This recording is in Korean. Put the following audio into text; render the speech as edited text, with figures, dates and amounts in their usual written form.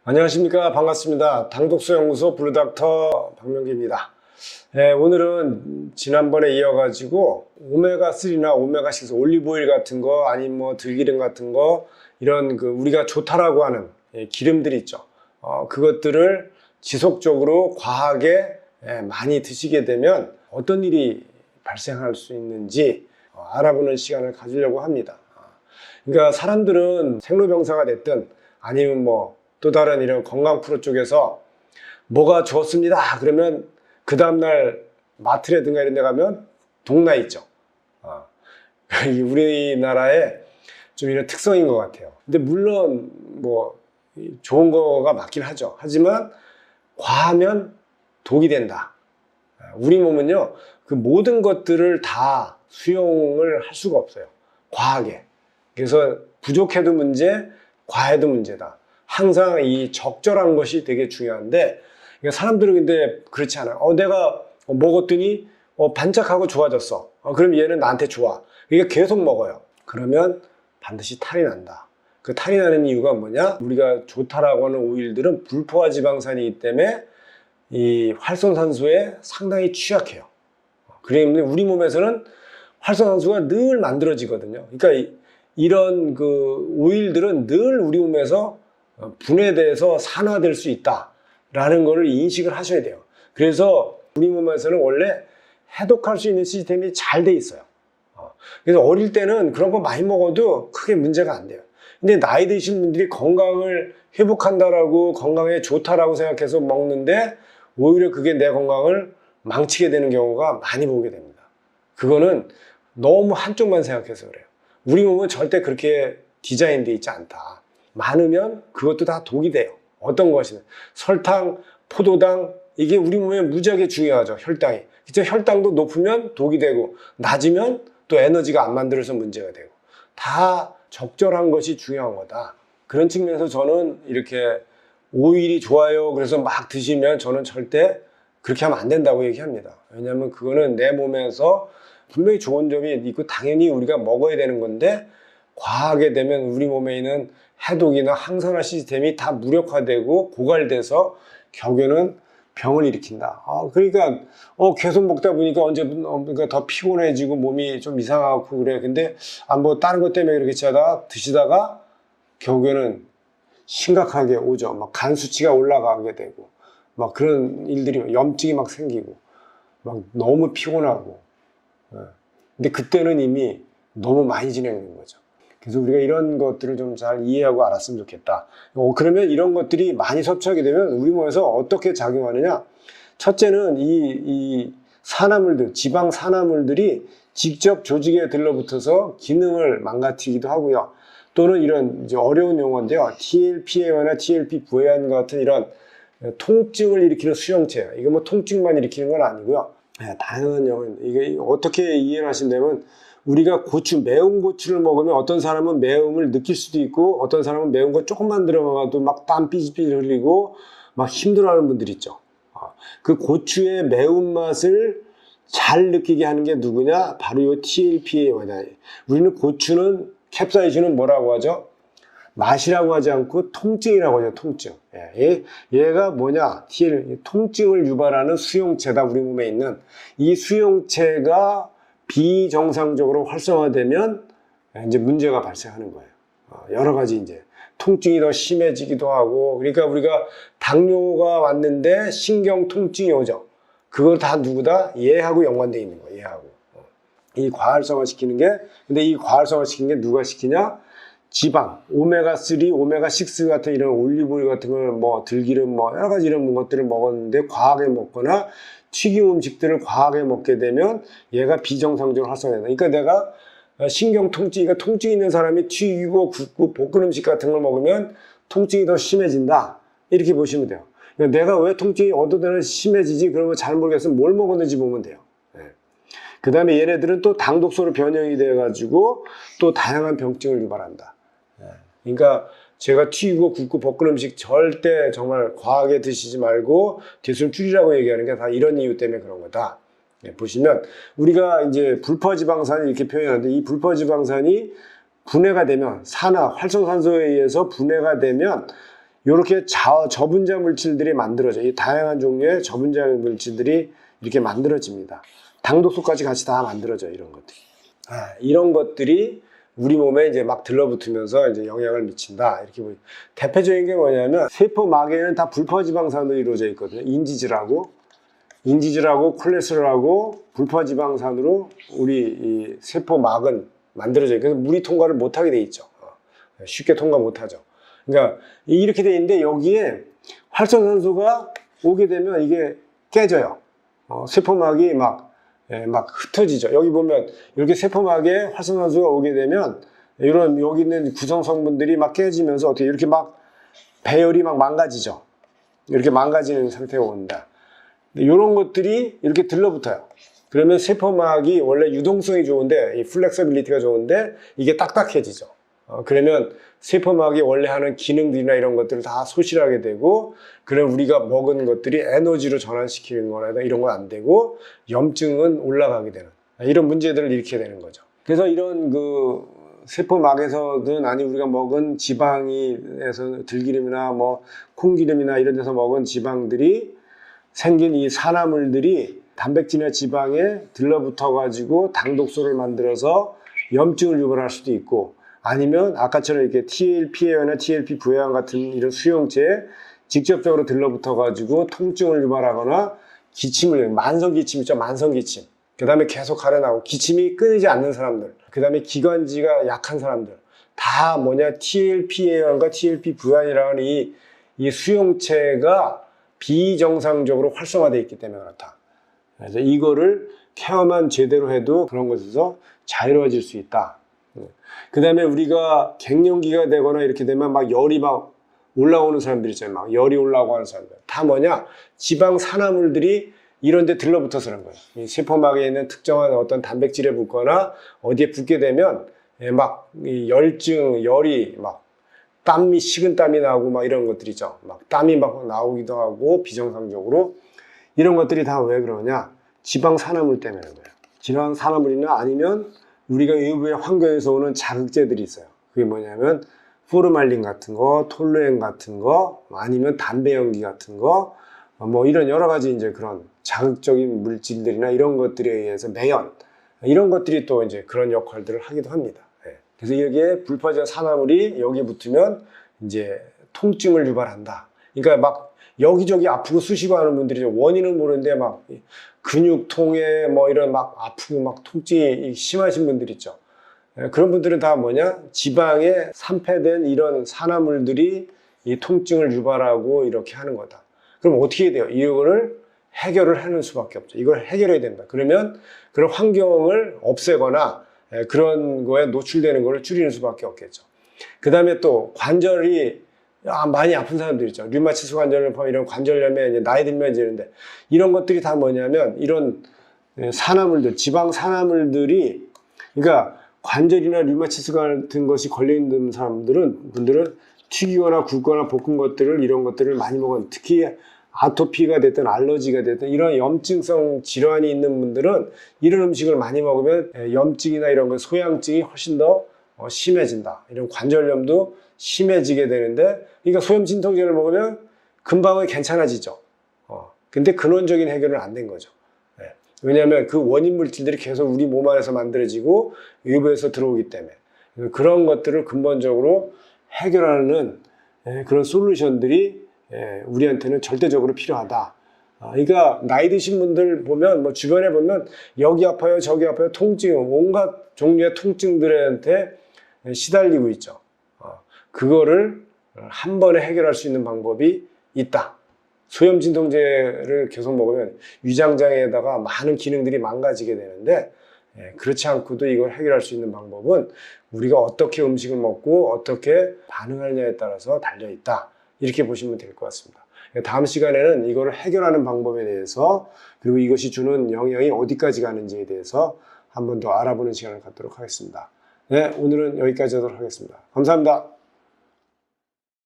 안녕하십니까. 반갑습니다. 당독소연구소 블루닥터 박명기입니다. 오늘은 지난번에 이어가지고 오메가3나 오메가6 올리브오일 같은 거 아니면 뭐 들기름 같은 거 이런 우리가 좋다라고 하는 기름들이 있죠. 그것들을 지속적으로 과하게 많이 드시게 되면 어떤 일이 발생할 수 있는지 알아보는 시간을 가지려고 합니다. 그러니까 사람들은 생로병사가 됐든 아니면 또 다른 이런 건강 프로 쪽에서 뭐가 좋습니다 그러면 그 다음날 마트라든가 이런 데 가면 동나 있죠. 우리나라의 좀 이런 특성인 것 같아요. 근데 물론 좋은 거가 맞긴 하죠. 하지만 과하면 독이 된다. 우리 몸은요, 그 모든 것들을 다 수용을 할 수가 없어요. 과하게. 그래서 부족해도 문제, 과해도 문제다. 항상 이 적절한 것이 되게 중요한데, 사람들은 근데 그렇지 않아요. 내가 먹었더니 반짝하고 좋아졌어. 그럼 얘는 나한테 좋아. 이게 계속 먹어요. 그러면 반드시 탈이 난다. 그 탈이 나는 이유가 뭐냐? 우리가 좋다라고 하는 오일들은 불포화 지방산이기 때문에 이 활성산소에 상당히 취약해요. 그렇기 때문에 우리 몸에서는 활성산소가 늘 만들어지거든요. 그러니까 이런 오일들은 늘 우리 몸에서 분해돼서 산화될 수 있다라는 것을 인식을 하셔야 돼요. 그래서 우리 몸에서는 원래 해독할 수 있는 시스템이 잘 돼 있어요. 그래서 어릴 때는 그런 거 많이 먹어도 크게 문제가 안 돼요. 근데 나이 드신 분들이 건강을 회복한다라고 건강에 좋다라고 생각해서 먹는데 오히려 그게 내 건강을 망치게 되는 경우가 많이 보게 됩니다. 그거는 너무 한쪽만 생각해서 그래요. 우리 몸은 절대 그렇게 디자인되어 있지 않다. 많으면 그것도 다 독이 돼요. 어떤 것이든. 설탕, 포도당, 이게 우리 몸에 무지하게 중요하죠. 혈당이. 그쵸? 혈당도 높으면 독이 되고 낮으면 또 에너지가 안 만들어서 문제가 되고. 다 적절한 것이 중요한 거다. 그런 측면에서 저는 이렇게 오일이 좋아요. 그래서 막 드시면 저는 절대 그렇게 하면 안 된다고 얘기합니다. 왜냐하면 그거는 내 몸에서 분명히 좋은 점이 있고 당연히 우리가 먹어야 되는 건데 과하게 되면 우리 몸에 있는 해독이나 항산화 시스템이 다 무력화되고 고갈돼서 결국에는 병을 일으킨다. 그러니까 계속 먹다 보니까 언제부터 더 피곤해지고 몸이 좀 이상하고 그래. 근데 다른 것 때문에 그렇게 드시다가 결국에는 심각하게 오죠. 막 간 수치가 올라가게 되고 막 그런 일들이 염증이 막 생기고 막 너무 피곤하고. 근데 그때는 이미 너무 많이 진행된 거죠. 그래서 우리가 이런 것들을 좀 잘 이해하고 알았으면 좋겠다. 그러면 이런 것들이 많이 섭취하게 되면 우리 몸에서 어떻게 작용하느냐? 첫째는 이 산화물들, 지방 산화물들이 직접 조직에 들러붙어서 기능을 망가뜨리기도 하고요. 또는 이런 이제 어려운 용어인데요. TLPA나 TLP-부해환 같은 이런 통증을 일으키는 수용체. 이거 통증만 일으키는 건 아니고요. 다양한 용어. 이게 어떻게 이해를 하신다면 우리가 매운 고추를 먹으면 어떤 사람은 매움을 느낄 수도 있고 어떤 사람은 매운 거 조금만 들어가도 막 땀 삐질삐질 흘리고 막 힘들어하는 분들 있죠. 그 고추의 매운맛을 잘 느끼게 하는 게 누구냐? 바로 이 TLPA다. 우리는 고추는 캡사이신은 뭐라고 하죠? 맛이라고 하지 않고 통증이라고 하죠. 통증. 얘가 뭐냐? 통증을 유발하는 수용체다. 우리 몸에 있는 이 수용체가 비정상적으로 활성화되면 이제 문제가 발생하는 거예요. 여러 가지 이제 통증이 더 심해지기도 하고, 그러니까 우리가 당뇨가 왔는데 신경 통증이 오죠. 그걸 다 누구다? 얘하고 연관되어 있는 거예요. 얘하고. 이 과활성화 시키는 게, 근데 이 과활성화 시키는 게 누가 시키냐? 지방, 오메가3, 오메가6 같은 이런 올리브오일 같은 걸 들기름 여러 가지 이런 것들을 먹었는데 과하게 먹거나 튀김 음식들을 과하게 먹게 되면 얘가 비정상적으로 활성화된다. 그러니까 내가 신경 통증, 그러니까 통증 있는 사람이 튀기고 굽고 볶은 음식 같은 걸 먹으면 통증이 더 심해진다. 이렇게 보시면 돼요. 그러니까 내가 왜 통증이 어떤 데는 심해지지? 그러면 잘 모르겠으면 뭘 먹었는지 보면 돼요. 그 다음에 얘네들은 또 당독소로 변형이 돼가지고 또 다양한 병증을 유발한다. 그러니까 제가 튀기고 굽고 볶은 음식 절대 정말 과하게 드시지 말고 대수를 줄이라고 얘기하는 게 다 이런 이유 때문에 그런 거다. 보시면 우리가 이제 불포지방산을 이렇게 표현하는데 이 불포지방산이 분해가 되면 활성산소에 의해서 분해가 되면 이렇게 저분자 물질들이 만들어져. 이 다양한 종류의 저분자 물질들이 이렇게 만들어집니다. 당독소까지 같이 다 만들어져, 이런 것들이. 이런 것들이 우리 몸에 이제 막 들러붙으면서 이제 영향을 미친다. 이렇게 보여요. 대표적인 게 뭐냐면, 세포막에는 다 불포지방산으로 이루어져 있거든요. 인지질하고 콜레스테롤하고 불포지방산으로 우리 이 세포막은 만들어져 있고, 그래서 물이 통과를 못하게 돼 있죠. 쉽게 통과 못하죠. 그러니까 이렇게 돼 있는데, 여기에 활성산소가 오게 되면 이게 깨져요. 세포막이 막 흩어지죠. 여기 보면 이렇게 세포막에 활성산소가 오게 되면 이런 여기 있는 구성 성분들이 막 깨지면서 어떻게 이렇게 막 배열이 막 망가지죠. 이렇게 망가지는 상태가 온다. 이런 것들이 이렇게 들러붙어요. 그러면 세포막이 원래 유동성이 좋은데, 이 플렉서빌리티가 좋은데 이게 딱딱해지죠. 그러면 세포막이 원래 하는 기능들이나 이런 것들을 다 소실하게 되고, 그럼 우리가 먹은 것들이 에너지로 전환시키는 거나 이런 건 안 되고, 염증은 올라가게 되는, 이런 문제들을 일으키게 되는 거죠. 그래서 이런 그 세포막에서든 아니 우리가 먹은 지방에서 들기름이나 뭐 콩기름이나 이런 데서 먹은 지방들이 생긴 이 산화물들이 단백질이나 지방에 들러붙어 가지고 당독소를 만들어서 염증을 유발할 수도 있고, 아니면 아까처럼 이렇게 TLPA나 TLP-부해양 같은 이런 수용체에 직접적으로 들러붙어 가지고 통증을 유발하거나 기침을, 만성기침 있죠, 만성기침. 그 다음에 계속 가려나고 기침이 끊이지 않는 사람들, 그 다음에 기관지가 약한 사람들, 다 뭐냐, TLPA양과 TLP-부해양이라는 이 수용체가 비정상적으로 활성화되어 있기 때문에 그렇다. 그래서 이거를 케어만 제대로 해도 그런 것에서 자유로워질 수 있다. 그 다음에 우리가 갱년기가 되거나 이렇게 되면 막 열이 막 올라오는 사람들 있잖아요. 막 열이 올라오고 하는 사람들. 다 뭐냐? 지방 산화물들이 이런 데 들러붙어서 그런 거예요. 이 세포막에 있는 특정한 어떤 단백질에 붙거나 어디에 붙게 되면 막 이 열증, 열이 막 땀이, 식은땀이 나고 막 이런 것들이죠. 막 땀이 막 나오기도 하고 비정상적으로. 이런 것들이 다 왜 그러냐? 지방 산화물 때문에 그런 거예요. 지방 산화물이나 아니면 우리가 외부의 환경에서 오는 자극제들이 있어요. 그게 뭐냐면 포르말린 같은 거, 톨루엔 같은 거, 아니면 담배 연기 같은 거, 뭐 이런 여러 가지 이제 그런 자극적인 물질들이나 이런 것들에 의해서 매연, 이런 것들이 또 이제 그런 역할들을 하기도 합니다. 그래서 여기에 불포지방 산화물이 여기 붙으면 이제 통증을 유발한다. 그러니까 막 여기저기 아프고 쑤시고 하는 분들이 원인은 모르는데 막 근육통에 뭐 이런 막 아프고 막 통증이 심하신 분들 있죠. 그런 분들은 다 뭐냐? 지방에 산패된 이런 산화물들이 이 통증을 유발하고 이렇게 하는 거다. 그럼 어떻게 돼요? 이거를 해결을 하는 수밖에 없죠. 이걸 해결해야 된다. 그러면 그런 환경을 없애거나 그런 거에 노출되는 거를 줄이는 수밖에 없겠죠. 그 다음에 또 관절이 많이 아픈 사람들 있죠. 류마티스 관절염, 이런 관절염에 이제 나이 들면 이제 이런데, 이런 것들이 다 뭐냐면 이런 산화물들, 지방 산화물들이, 그러니까 관절이나 류마티스 같은 것이 걸려있는 분들은 튀기거나 굽거나 볶은 것들을, 이런 것들을 많이 먹은, 특히 아토피가 됐든 알러지가 됐든 이런 염증성 질환이 있는 분들은 이런 음식을 많이 먹으면 염증이나 이런 거 소양증이 훨씬 더 심해진다. 이런 관절염도 심해지게 되는데, 그러니까 소염 진통제를 먹으면 금방은 괜찮아지죠. 근데 근원적인 해결은 안 된 거죠. 왜냐하면 그 원인 물질들이 계속 우리 몸 안에서 만들어지고 외부에서 들어오기 때문에 그런 것들을 근본적으로 해결하는 그런 솔루션들이 우리한테는 절대적으로 필요하다. 그러니까 나이 드신 분들 보면, 뭐 주변에 보면 여기 아파요 저기 아파요, 통증, 온갖 종류의 통증들한테 시달리고 있죠. 그거를 한 번에 해결할 수 있는 방법이 있다. 소염 진통제를 계속 먹으면 위장장애에다가 많은 기능들이 망가지게 되는데, 그렇지 않고도 이걸 해결할 수 있는 방법은 우리가 어떻게 음식을 먹고 어떻게 반응하느냐에 따라서 달려있다. 이렇게 보시면 될 것 같습니다. 다음 시간에는 이걸 해결하는 방법에 대해서, 그리고 이것이 주는 영향이 어디까지 가는지에 대해서 한 번 더 알아보는 시간을 갖도록 하겠습니다. 네, 오늘은 여기까지 하도록 하겠습니다. 감사합니다.